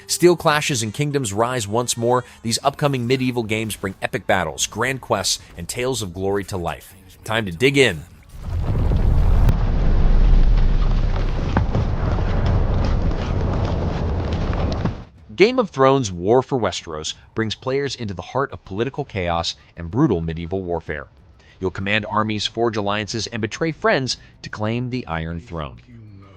Steel clashes and kingdoms rise once more. These upcoming medieval games bring epic battles, grand quests, and tales of glory to life. Time to dig in. Game of Thrones' War for Westeros brings players into the heart of political chaos and brutal medieval warfare. You'll command armies, forge alliances, and betray friends to claim the Iron Throne.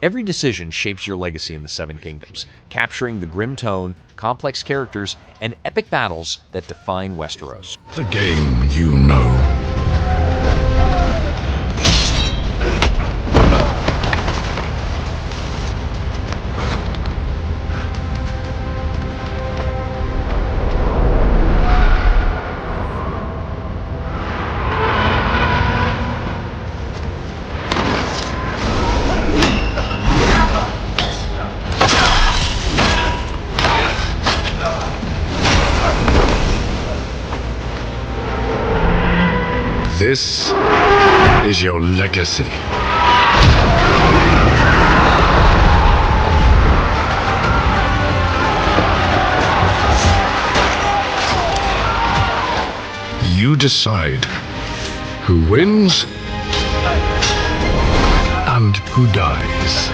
Every decision shapes your legacy in the Seven Kingdoms, capturing the grim tone, complex characters, and epic battles that define Westeros. The game you know. This is your legacy. You decide who wins and who dies.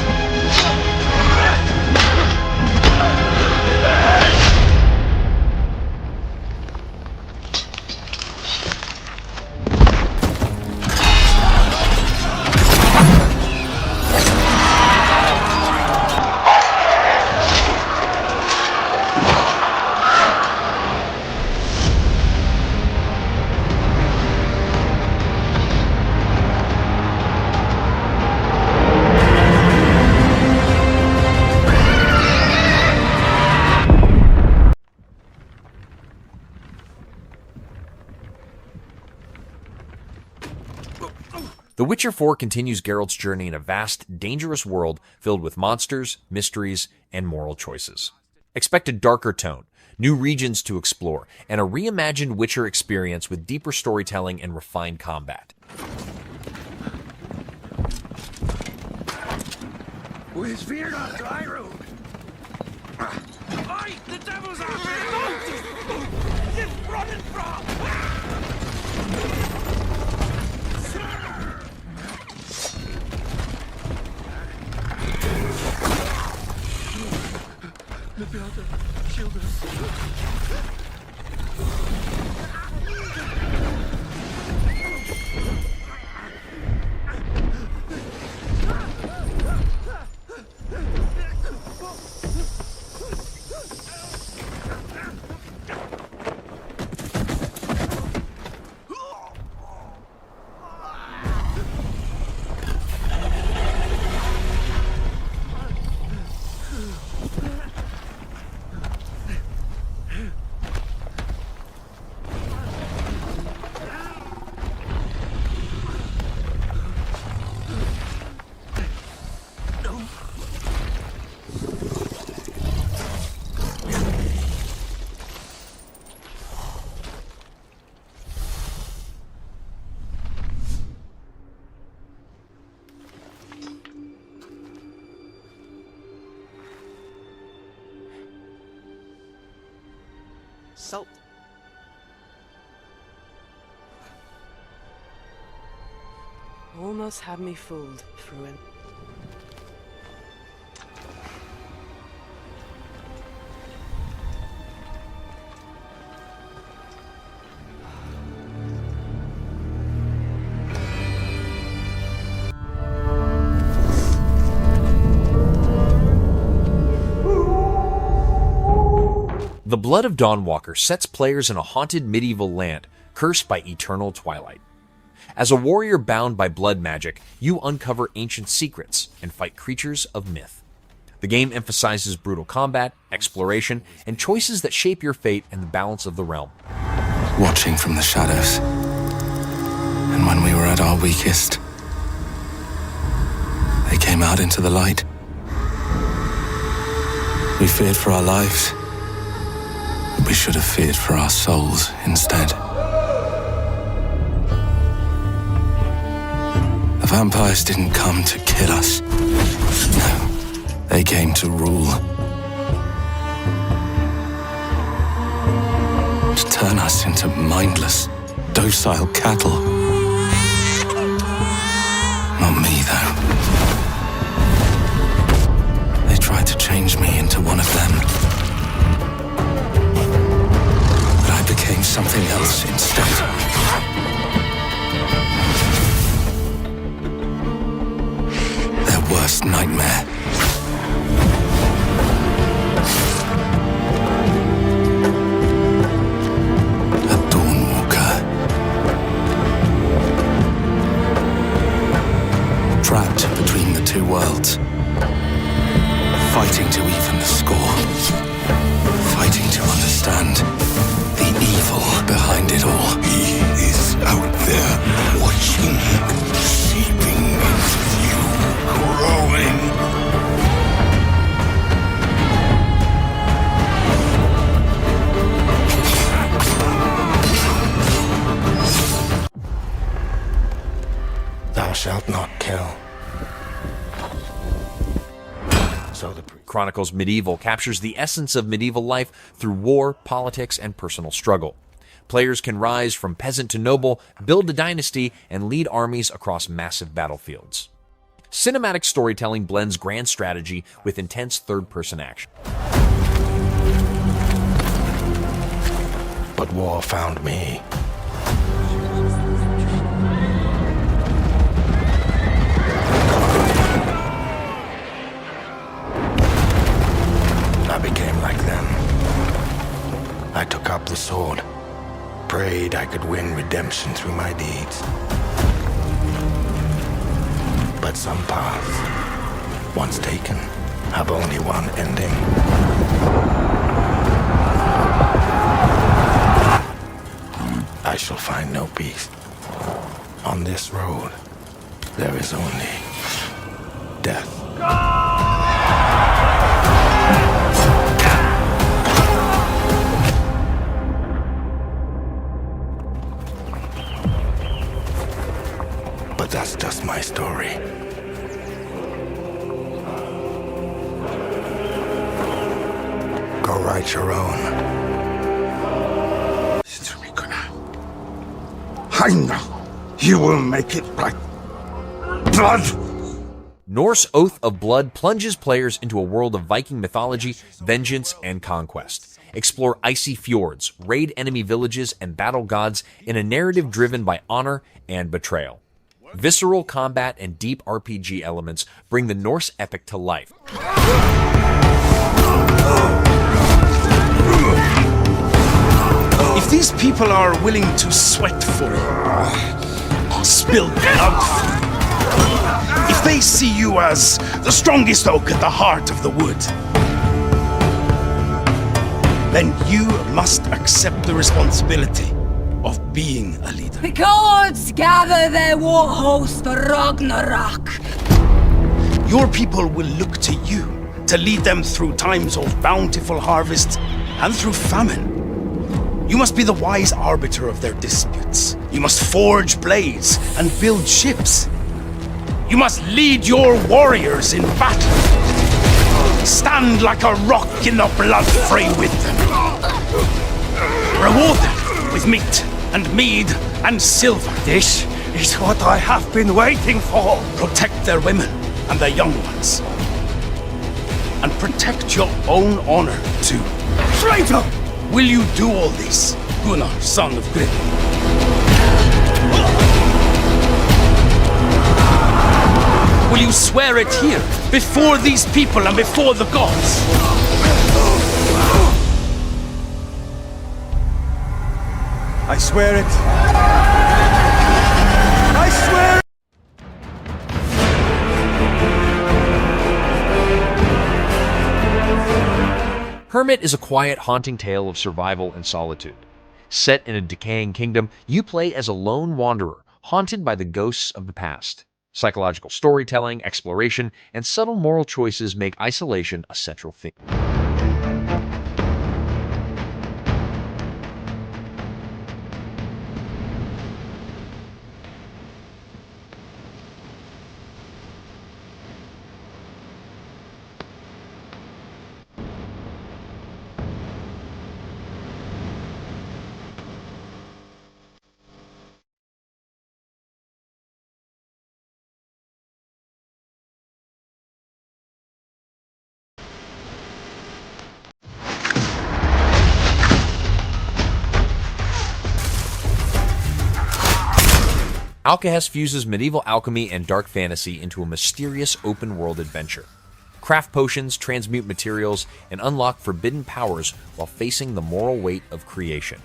The Witcher 4 continues Geralt's journey in a vast, dangerous world filled with monsters, mysteries, and moral choices. Expect a darker tone, new regions to explore, and a reimagined Witcher experience with deeper storytelling and refined combat. With fear not dry road. Oi, the devil's out there! You're running from! The builder, shield us. Salt. Almost had me fooled, Fruin. The Blood of Dawnwalker sets players in a haunted medieval land, cursed by eternal twilight. As a warrior bound by blood magic, you uncover ancient secrets and fight creatures of myth. The game emphasizes brutal combat, exploration, and choices that shape your fate and the balance of the realm. Watching from the shadows. And when we were at our weakest, they came out into the light. We feared for our lives. We should have feared for our souls instead. The vampires didn't come to kill us. No, they came to rule. turn us into mindless, docile cattle. Not me, though. They tried to change me into one of them. But I became something else instead. Their worst nightmare. A Dawnwalker. Trapped between the two worlds. Fighting to even the score. Fighting to understand the evil behind it all. He is out there watching, seeping into you, growing. Thou shalt not kill. So the Chronicles Medieval captures the essence of medieval life through war, politics, and personal struggle. Players can rise from peasant to noble, build a dynasty, and lead armies across massive battlefields. Cinematic storytelling blends grand strategy with intense third-person action. But war found me. I became like them. I took up the sword, prayed I could win redemption through my deeds. But some paths, once taken, have only one ending. I shall find no peace. On this road, there is only death. But that's just my story. Go write your own. I know you will make it right. Blood! Norse Oath of Blood plunges players into a world of Viking mythology, vengeance, and conquest. Explore icy fjords, raid enemy villages, and battle gods in a narrative driven by honor and betrayal. Visceral combat and deep RPG elements bring the Norse epic to life. If these people are willing to sweat for you, spill blood for you, if they see you as the strongest oak at the heart of the wood, then you must accept the responsibility of being a leader. The gods gather their war host for Ragnarok. Your people will look to you to lead them through times of bountiful harvest and through famine. You must be the wise arbiter of their disputes. You must forge blades and build ships. You must lead your warriors in battle. Stand like a rock in the blood fray with them. Reward them with meat and mead and silver. This is what I have been waiting for. Protect their women and their young ones. And protect your own honor, too. Traitor! Will you do all this, Gunnar, son of Grim? Will you swear it here, before these people and before the gods? I swear it. I swear it. Hermit is a quiet, haunting tale of survival and solitude. Set in a decaying kingdom, you play as a lone wanderer, haunted by the ghosts of the past. Psychological storytelling, exploration, and subtle moral choices make isolation a central theme. Alkahest fuses medieval alchemy and dark fantasy into a mysterious open-world adventure. Craft potions, transmute materials, and unlock forbidden powers while facing the moral weight of creation.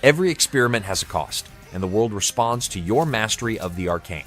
Every experiment has a cost, and the world responds to your mastery of the arcane.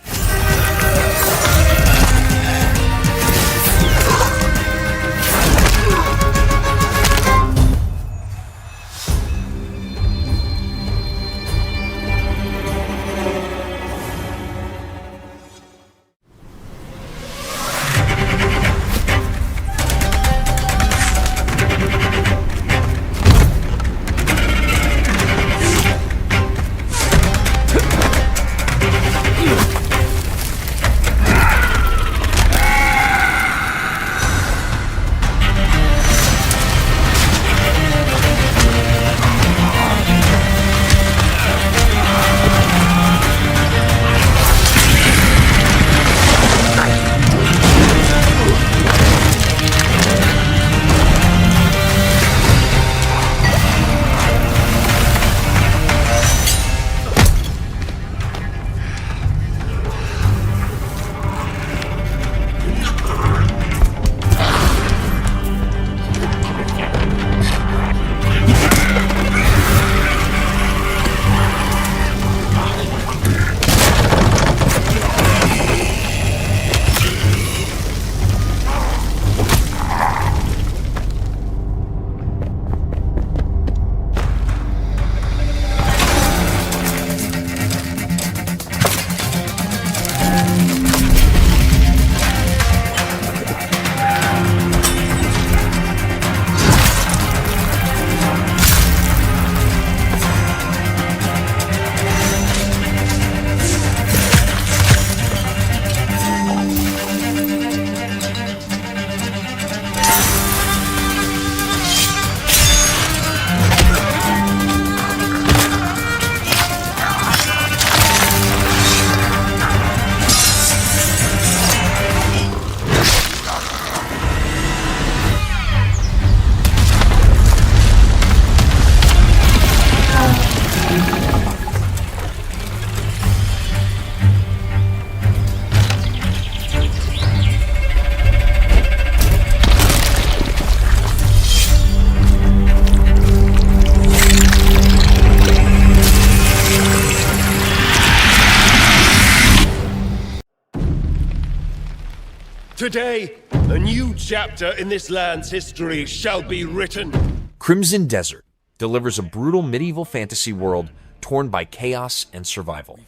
Today, a new chapter in this land's history shall be written. Crimson Desert delivers a brutal medieval fantasy world torn by chaos and survival.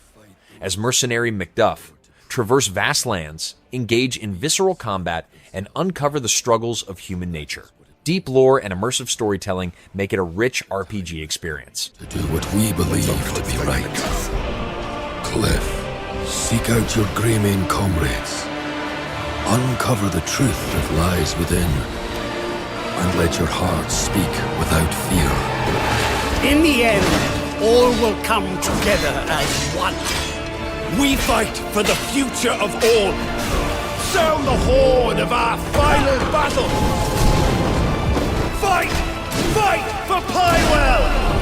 As mercenary Macduff, traverse vast lands, engage in visceral combat, and uncover the struggles of human nature. Deep lore and immersive storytelling make it a rich RPG experience. To do what we believe to be right. Cliff, seek out your Greymane comrades. Uncover the truth that lies within, and let your heart speak without fear. In the end, all will come together as one. We fight for the future of all. Sound the horn of our final battle. Fight! Fight for Pywell!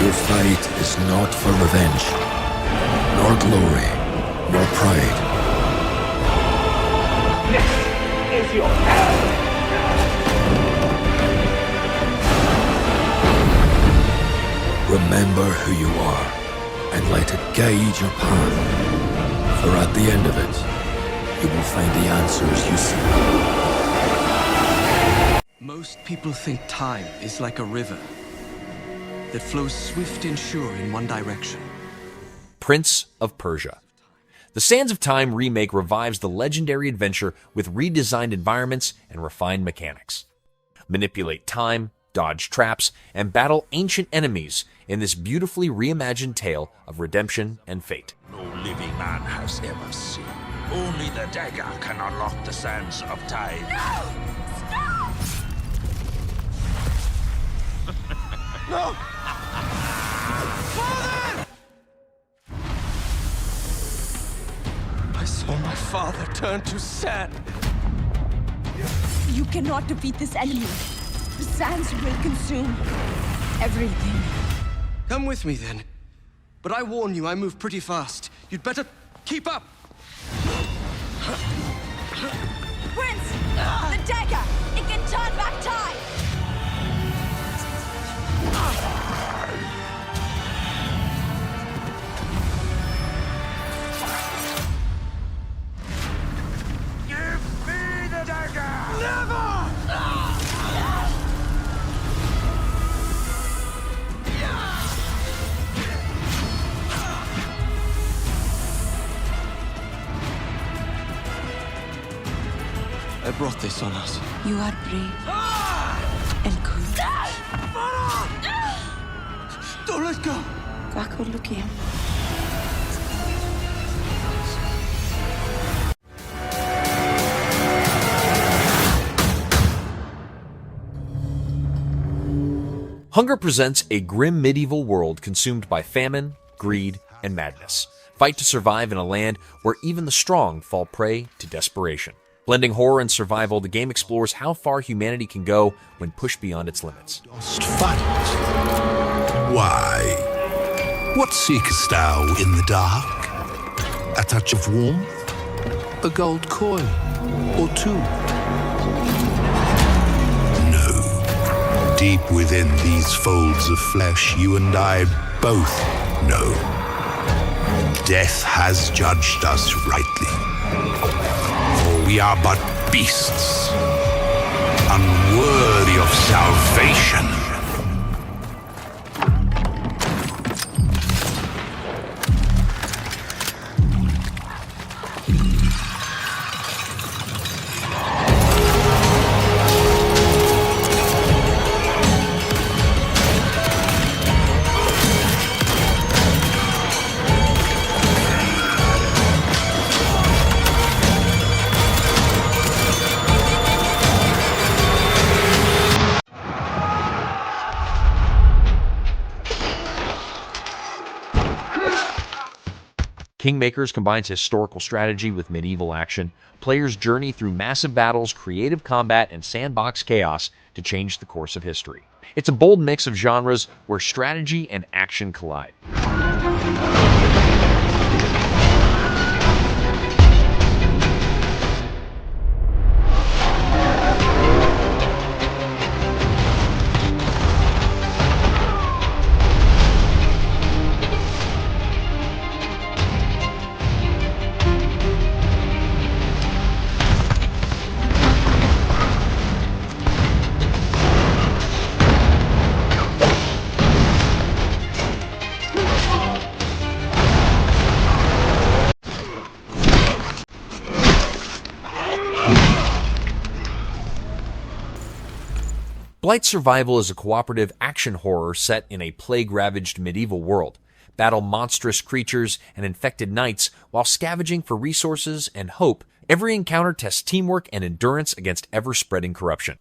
Your fight is not for revenge, nor glory, nor pride. This is your hell! Remember who you are, and let it guide your path. For at the end of it, you will find the answers you seek. Most people think time is like a river that flows swift and sure in one direction. Prince of Persia. The Sands of Time remake revives the legendary adventure with redesigned environments and refined mechanics. Manipulate time, dodge traps, and battle ancient enemies in this beautifully reimagined tale of redemption and fate. No living man has ever seen. Only the dagger can unlock the Sands of Time. No! Stop! No! Father! I saw my father turn to sand. You cannot defeat this enemy. The sands will consume everything. Come with me, then. But I warn you, I move pretty fast. You'd better keep up! Prince! The dagger! It can turn back time! Give me the dagger! Never! I brought this on us. You are brave and good. Don't let go! Kakulukia. Hunger presents a grim medieval world consumed by famine, greed, and madness. Fight to survive in a land where even the strong fall prey to desperation. Blending horror and survival, the game explores how far humanity can go when pushed beyond its limits. Dost fight? Why? What seekest thou in the dark? A touch of warmth? A gold coin? Or two? No. Deep within these folds of flesh, you and I both know. Death has judged us rightly. For we are but beasts, unworthy of salvation. Kingmakers combines historical strategy with medieval action. Players journey through massive battles, creative combat, and sandbox chaos to change the course of history. It's a bold mix of genres where strategy and action collide. Blight Survival is a cooperative action horror set in a plague-ravaged medieval world. Battle monstrous creatures and infected knights while scavenging for resources and hope. Every encounter tests teamwork and endurance against ever-spreading corruption.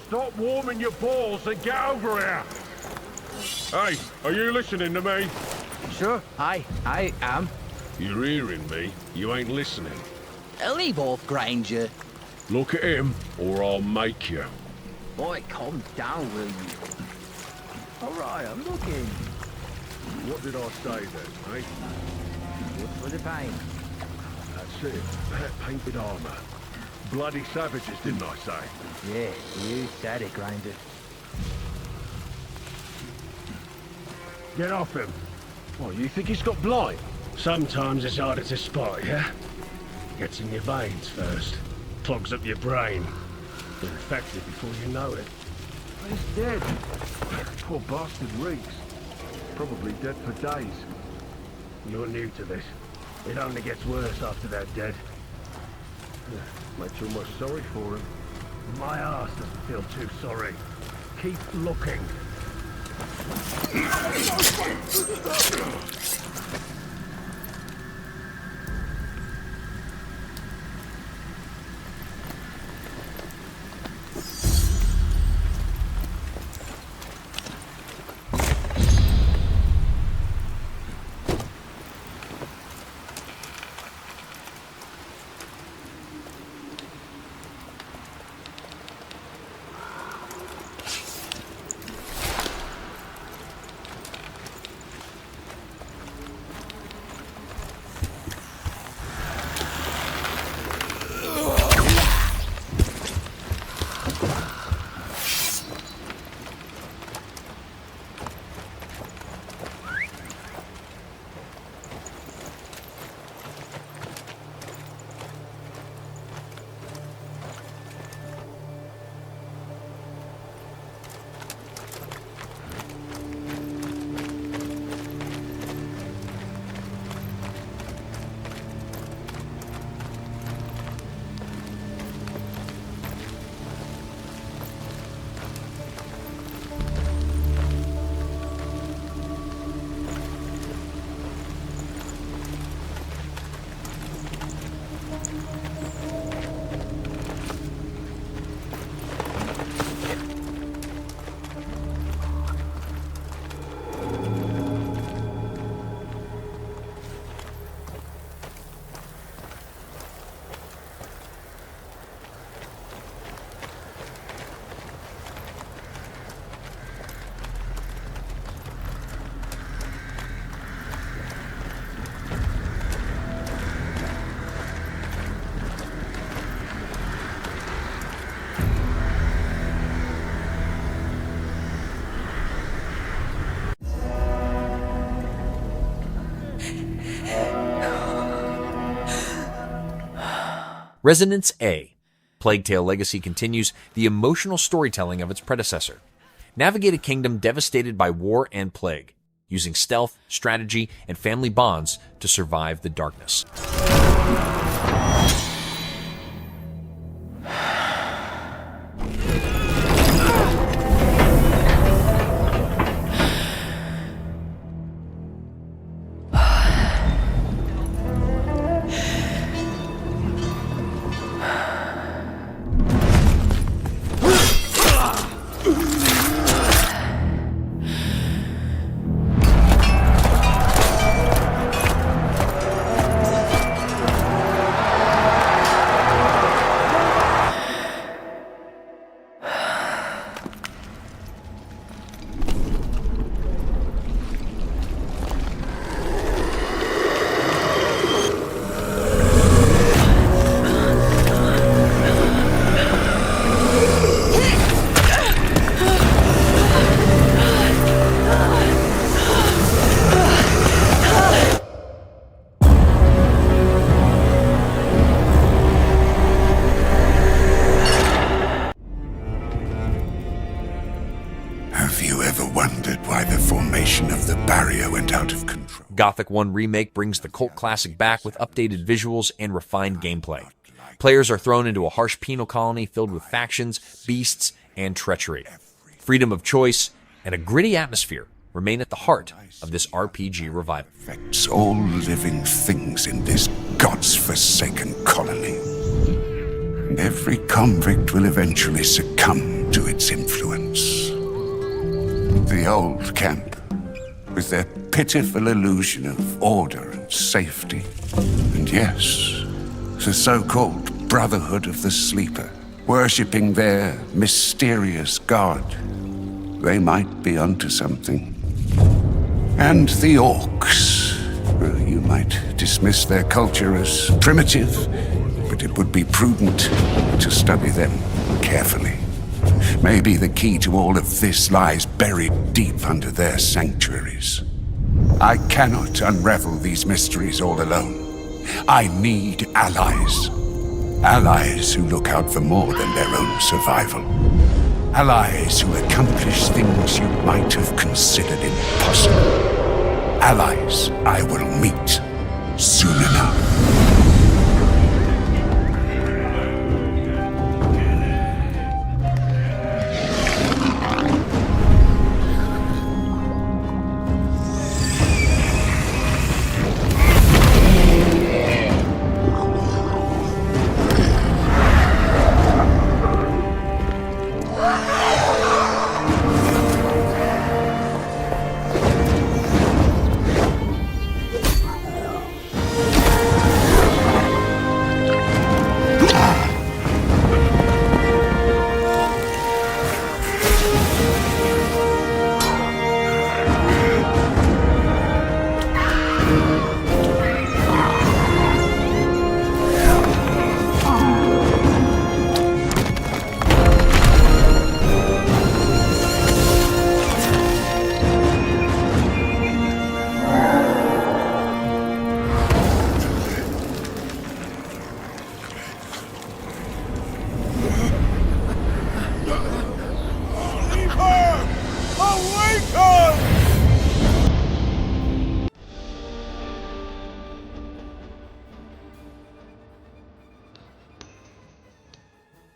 Stop warming your balls and get over here! Hey, are you listening to me? Sure, I am. You're hearing me? You ain't listening. Leave off, Granger. Look at him, or I'll make you. Boy, calm down, will you? Alright, I'm looking. What did I say then, eh? Good for the pain. That's it. That painted armor. Bloody savages, didn't I say? Yeah, you said it, Granger. Get off him. What, you think he's got blight? Sometimes it's harder to spot, yeah? Gets in your veins first. Clogs up your brain. You're infected before you know it. He's dead. Poor bastard reeks. Probably dead for days. You're new to this. It only gets worse after they're dead. Makes you almost sorry for him. My ass doesn't feel too sorry. Keep looking. Resonance A. Plague Tale Legacy continues the emotional storytelling of its predecessor. Navigate a kingdom devastated by war and plague, using stealth, strategy, and family bonds to survive the darkness. Gothic 1 Remake brings the cult classic back with updated visuals and refined gameplay. Players are thrown into a harsh penal colony filled with factions, beasts, and treachery. Freedom of choice and a gritty atmosphere remain at the heart of this RPG revival. Affects all living things in this God's-forsaken colony. And every convict will eventually succumb to its influence. The old camp, with their pitiful illusion of order and safety. And yes, the so-called Brotherhood of the Sleeper, worshipping their mysterious god. They might be onto something. And the orcs. Well, you might dismiss their culture as primitive, but it would be prudent to study them carefully. Maybe the key to all of this lies buried deep under their sanctuaries. I cannot unravel these mysteries all alone. I need allies. Allies who look out for more than their own survival. Allies who accomplish things you might have considered impossible. Allies I will meet soon enough.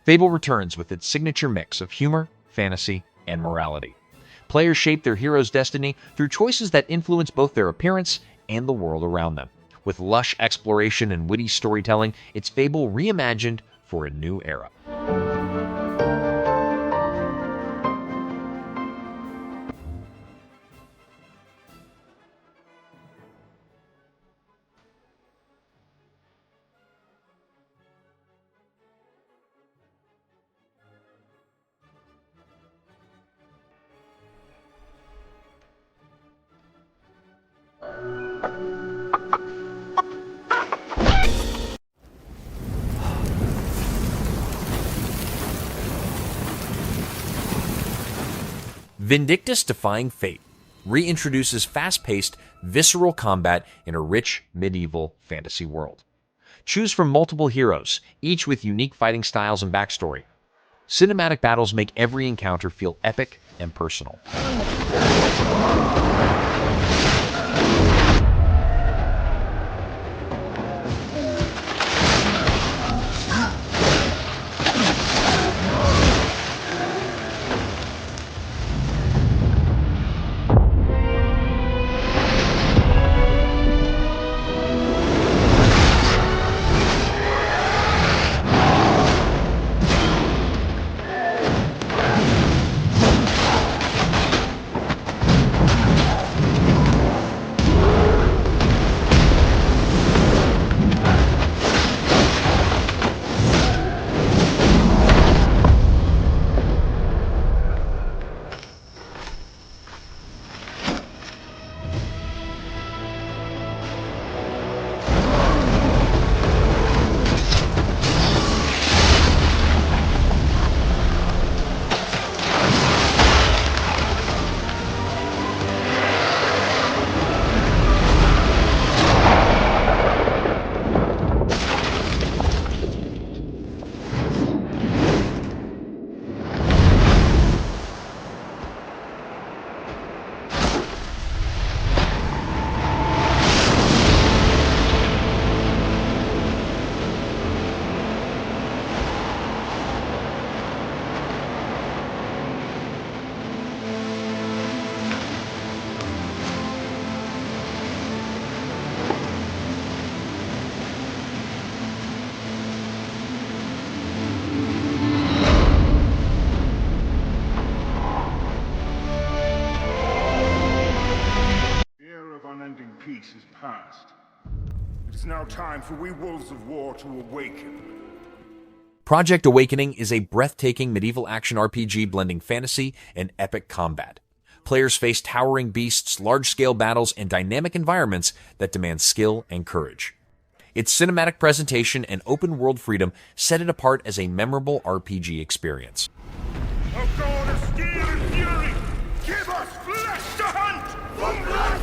Fable returns with its signature mix of humor, fantasy, and morality. Players shape their hero's destiny through choices that influence both their appearance and the world around them. With lush exploration and witty storytelling, it's Fable reimagined for a new era. Vindictus Defying Fate reintroduces fast-paced, visceral combat in a rich, medieval fantasy world. Choose from multiple heroes, each with unique fighting styles and backstory. Cinematic battles make every encounter feel epic and personal. peace is past. It is now time for we wolves of war to awaken. Project Awakening is a breathtaking medieval action RPG blending fantasy and epic combat. Players face towering beasts, large-scale battles, and dynamic environments that demand skill and courage. Its cinematic presentation and open-world freedom set it apart as a memorable RPG experience. O God of steel and fury, give us flesh to hunt! From blood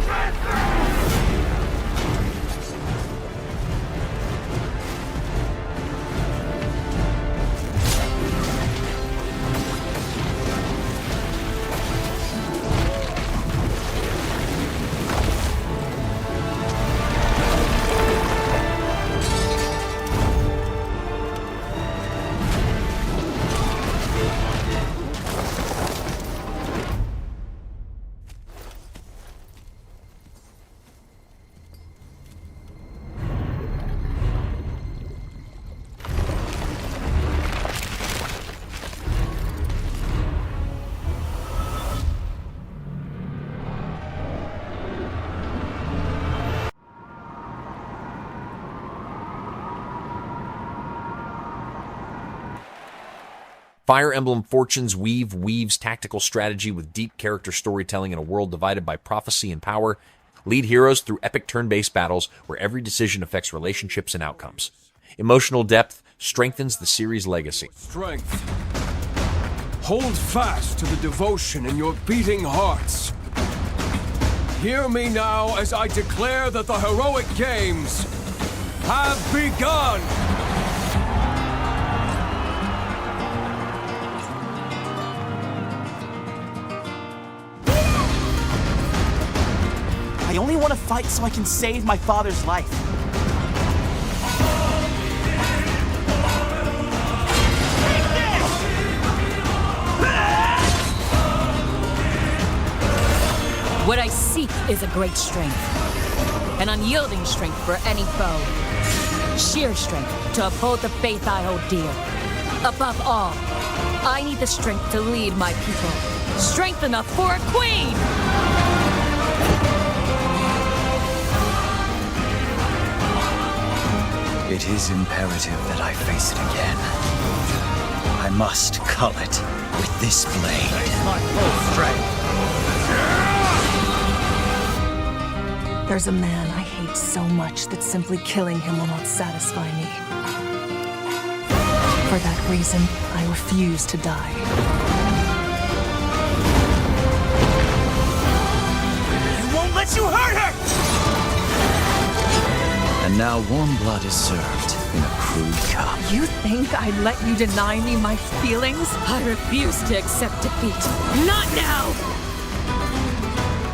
Fire Emblem Fortune's weaves tactical strategy with deep character storytelling in a world divided by prophecy and power. Lead heroes through epic turn-based battles where every decision affects relationships and outcomes. Emotional depth strengthens the series' legacy. Strength. Hold fast to the devotion in your beating hearts. Hear me now as I declare that the heroic games have begun! I only want to fight so I can save my father's life. What I seek is a great strength. An unyielding strength for any foe. Sheer strength to uphold the faith I hold dear. Above all, I need the strength to lead my people. Strength enough for a queen! It is imperative that I face it again. I must cull it with this blade. My full strength. There's a man I hate so much that simply killing him will not satisfy me. For that reason, I refuse to die. I won't let you hurt her! And now warm blood is served in a crude cup. You think I'd let you deny me my feelings? I refuse to accept defeat. Not now!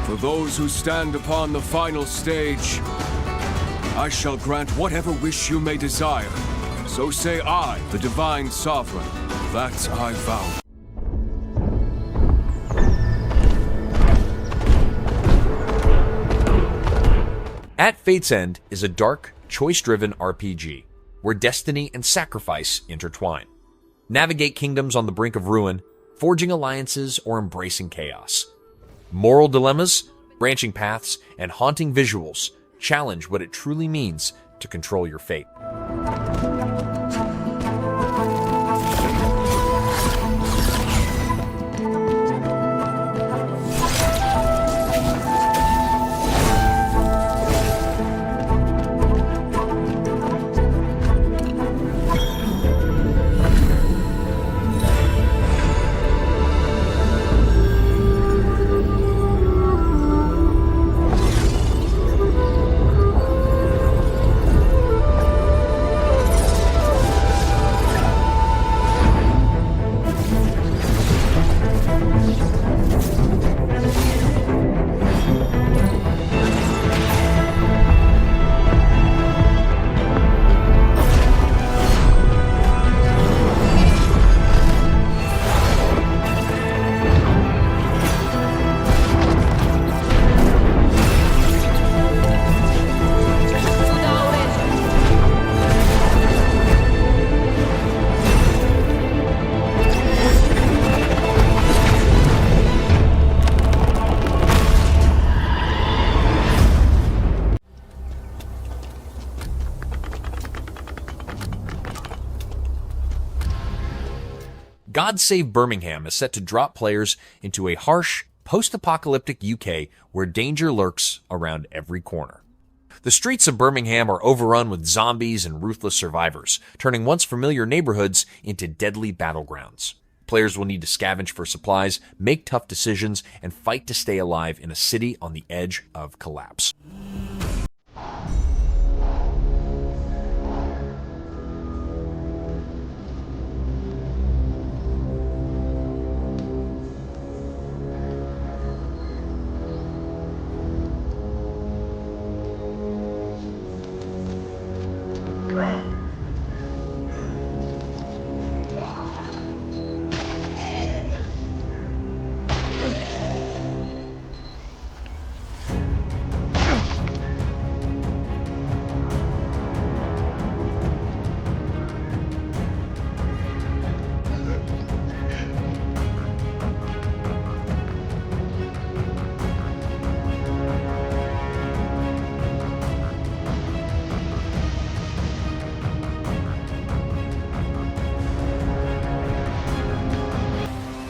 For those who stand upon the final stage, I shall grant whatever wish you may desire. So say I, the Divine Sovereign, that I vow. At Fate's End is a dark, choice-driven RPG, where destiny and sacrifice intertwine. Navigate kingdoms on the brink of ruin, forging alliances, or embracing chaos. Moral dilemmas, branching paths, and haunting visuals challenge what it truly means to control your fate. God Save Birmingham is set to drop players into a harsh, post-apocalyptic UK where danger lurks around every corner. The streets of Birmingham are overrun with zombies and ruthless survivors, turning once familiar neighborhoods into deadly battlegrounds. Players will need to scavenge for supplies, make tough decisions, and fight to stay alive in a city on the edge of collapse.